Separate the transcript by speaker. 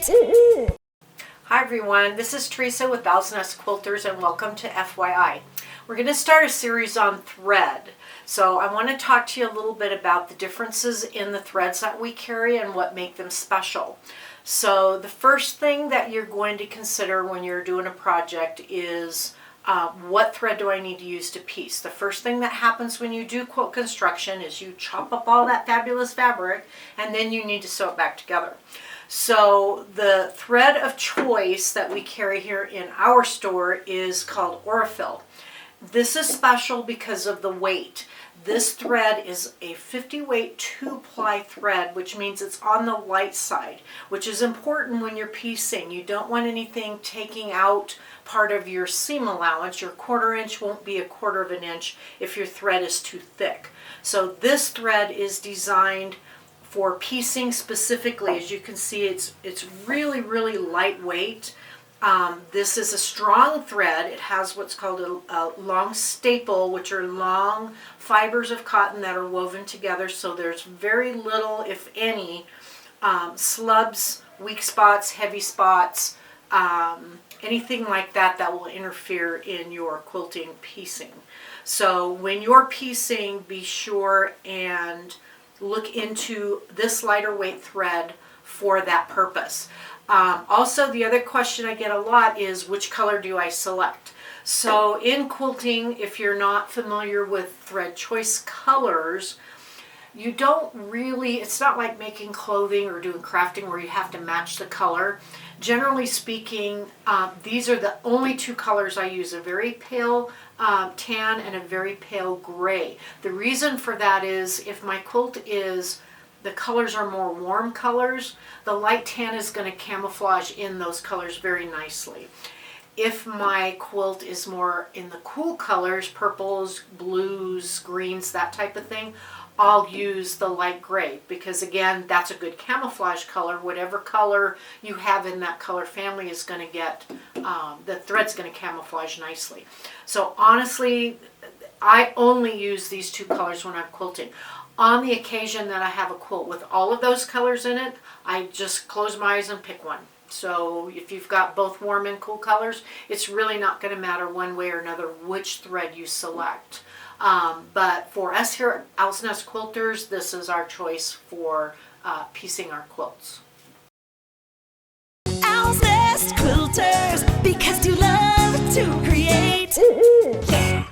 Speaker 1: Hi everyone, this is Teresa with Owl's Nest Quilters and welcome to FYI. We're going to start a series on thread. So I want to talk to you a little bit about the differences in the threads that we carry and what make them special. So the first thing that you're going to consider when you're doing a project is what thread do I need to use to piece? The first thing that happens when you do quilt construction is you chop up all that fabulous fabric and then you need to sew it back together. So the thread of choice that we carry here in our store is called Aurifil. This is special because of the weight. This thread is a 50 weight 2-ply thread, which means it's on the light side, which is important when you're piecing. You don't want anything taking out part of your seam allowance. Your 1/4 inch won't be a 1/4 of an inch if your thread is too thick. So this thread is designed for piecing specifically. As you can see, it's really lightweight. This is a strong thread. It has what's called a long staple, which are long fibers of cotton that are woven together, so there's very little, if any, slubs, weak spots, heavy spots, anything like that that will interfere in your quilting piecing. So when you're piecing, be sure and look into this lighter weight thread for that purpose. Also, the other question I get a lot is which color do I select? So in quilting, if you're not familiar with thread choice colors, you don't really, it's not like making clothing or doing crafting where you have to match the color. Generally speaking, these are the only two colors I use, a very pale tan and a very pale gray. The reason for that is if my quilt is, the colors are more warm colors, the light tan is going to camouflage in those colors very nicely. If my quilt is more in the cool colors, purples, blues, greens, that type of thing, I'll use the light gray because again, that's a good camouflage color. Whatever color you have in that color family is going to get, the thread's going to camouflage nicely. So honestly, I only use these two colors when I'm quilting. On the occasion that I have a quilt with all of those colors in it, I just close my eyes and pick one. So if you've got both warm and cool colors, it's really not going to matter one way or another which thread you select. But for us here at Owl's Nest Quilters, this is our choice for piecing our quilts.
Speaker 2: Owl's Nest Quilters, because you love to create. Yeah.